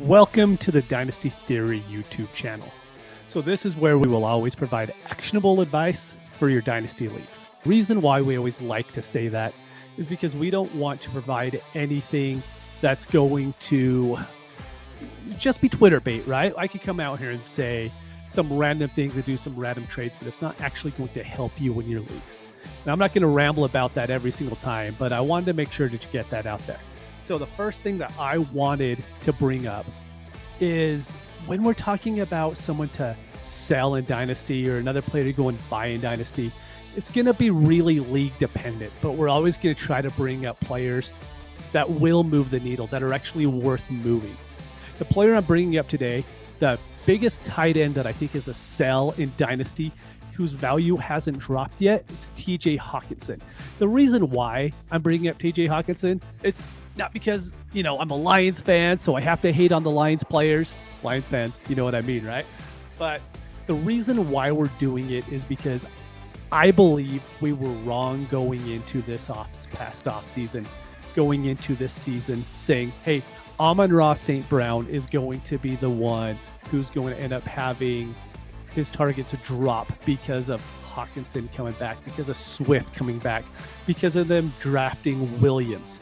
Welcome to the Dynasty Theory YouTube channel. So this is where we will always provide actionable advice for your Dynasty leagues. Reason why we always like to say that is because we don't want to provide anything that's going to just be Twitter bait, right? I could come out here and say some random things and do some random trades, but it's not actually going to help you in your leagues. Now, I'm not going to ramble about that every single time, but I wanted to make sure that you get that out there. So the first thing that I wanted to bring up is when we're talking about someone to sell in Dynasty or another player to go and buy in Dynasty, it's going to be really league dependent, but we're always going to try to bring up players that will move the needle, that are actually worth moving. The player I'm bringing up today, the biggest tight end that I think is a sell in Dynasty, whose value hasn't dropped yet, it's TJ Hawkinson. The reason why I'm bringing up TJ Hawkinson, it's not because, I'm a Lions fan, so I have to hate on the Lions players. Lions fans, you know what I mean, right? But the reason why we're doing it is because I believe we were wrong going into this past offseason, going into this season saying, hey, Amon-Ra St. Brown is going to be the one who's going to end up having his targets drop because of Hawkinson coming back, because of Swift coming back, because of them drafting Williams.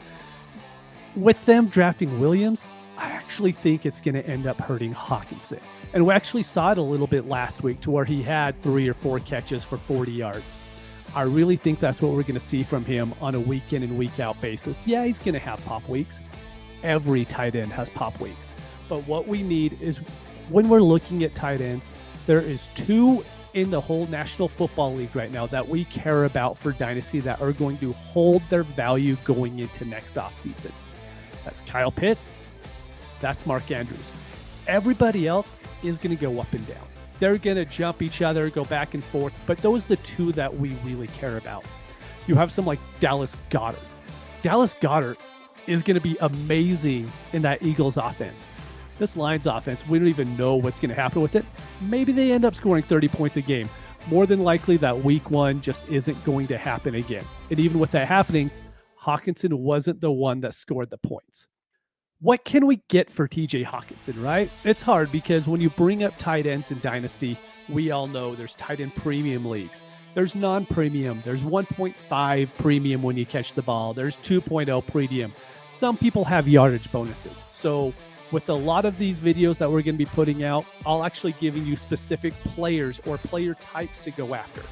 With them drafting Williams, I actually think it's going to end up hurting Hawkinson. And we actually saw it a little bit last week to where he had 3 or 4 catches for 40 yards. I really think that's what we're going to see from him on a week in and week out basis. Yeah, he's going to have pop weeks. Every tight end has pop weeks. But what we need is, when we're looking at tight ends, there is 2 in the whole National Football League right now that we care about for Dynasty that are going to hold their value going into next offseason. That's Kyle Pitts. That's Mark Andrews. Everybody else is going to go up and down. They're going to jump each other, go back and forth, but those are the 2 that we really care about. You have some like Dallas Goedert. Dallas Goedert is going to be amazing in that Eagles offense. This Lions offense, we don't even know what's going to happen with it. Maybe they end up scoring 30 points a game. More than likely that week 1 just isn't going to happen again. And even with that happening, Hawkinson wasn't the one that scored the points. What can we get for TJ Hawkinson, right? It's hard because when you bring up tight ends in Dynasty, we all know there's tight end premium leagues. There's non-premium. There's 1.5 premium when you catch the ball. There's 2.0 premium. Some people have yardage bonuses. So with a lot of these videos that we're going to be putting out, I'll actually giving you specific players or player types to go after.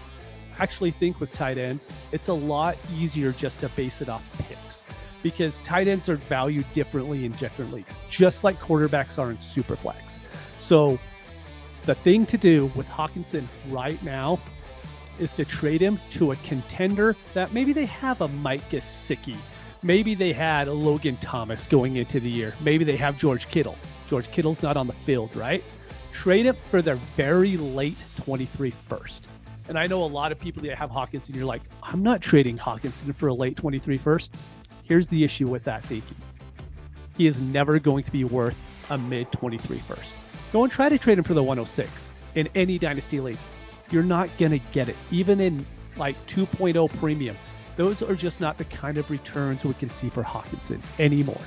I actually think with tight ends, it's a lot easier just to base it off picks because tight ends are valued differently in different leagues, just like quarterbacks are in Superflex. So the thing to do with Hawkinson right now is to trade him to a contender that maybe they have a Mike Gesicki. Maybe they had a Logan Thomas going into the year. Maybe they have George Kittle. George Kittle's not on the field, right? Trade him for their very late 23 first. And I know a lot of people that have Hawkinson, you're like, I'm not trading Hawkinson for a late 23 first. Here's the issue with that thinking. He is never going to be worth a mid 23 first. Go and try to trade him for the 106 in any Dynasty league. You're not going to get it. Even in like 2.0 premium, those are just not the kind of returns we can see for Hawkinson anymore.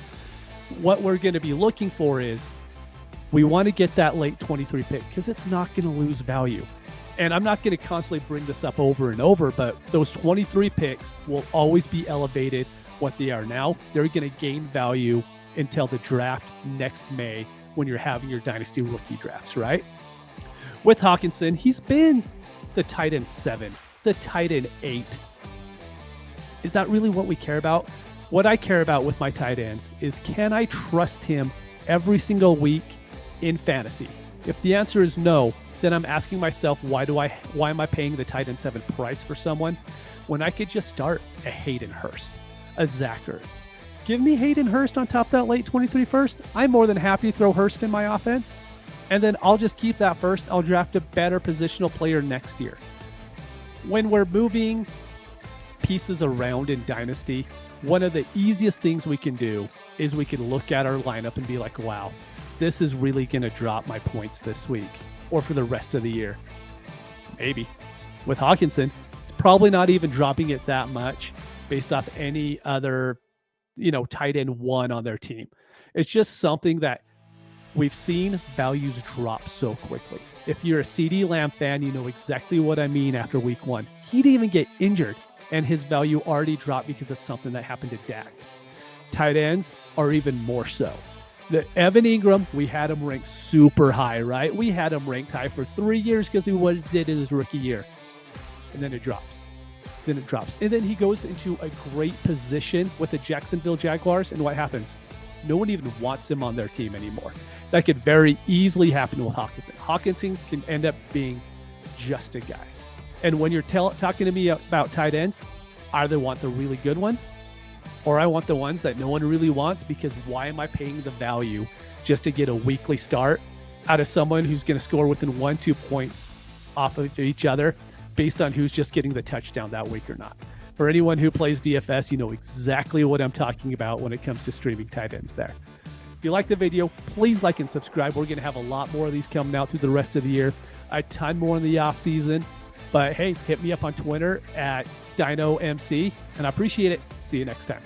What we're going to be looking for is we want to get that late 23 pick because it's not going to lose value. And I'm not going to constantly bring this up over and over, but those 23 picks will always be elevated what they are now. They're going to gain value until the draft next May when you're having your Dynasty rookie drafts, right? With Hawkinson, he's been the tight end 7, the tight end 8. Is that really what we care about? What I care about with my tight ends is, can I trust him every single week in fantasy? If the answer is no, then I'm asking myself, why am I paying the tight end 7 price for someone when I could just start a Hayden Hurst, a Zach Ertz? Give me Hayden Hurst on top of that late 23 first. I'm more than happy to throw Hurst in my offense. And then I'll just keep that first. I'll draft a better positional player next year. When we're moving pieces around in Dynasty, one of the easiest things we can do is we can look at our lineup and be like, wow, this is really going to drop my points this week or for the rest of the year. Maybe. With Hawkinson, it's probably not even dropping it that much based off any other, tight end 1 on their team. It's just something that we've seen values drop so quickly. If you're a CeeDee Lamb fan, you know exactly what I mean after week 1. He didn't even get injured, and his value already dropped because of something that happened to Dak. Tight ends are even more so. The Evan Ingram, we had him ranked super high, right? We had him ranked high for 3 years because of what he did in his rookie year. And then it drops. And then he goes into a great position with the Jacksonville Jaguars, and what happens? No one even wants him on their team anymore. That could very easily happen with Hockenson. Hockenson can end up being just a guy. And when you're talking to me about tight ends, I either want the really good ones, or I want the ones that no one really wants, because why am I paying the value just to get a weekly start out of someone who's going to score within 1-2 points off of each other based on who's just getting the touchdown that week or not? For anyone who plays DFS, you know exactly what I'm talking about when it comes to streaming tight ends there. If you like the video, please like and subscribe. We're going to have a lot more of these coming out through the rest of the year, a ton more in the off season. But hey, hit me up on Twitter at DynoMC, and I appreciate it. See you next time.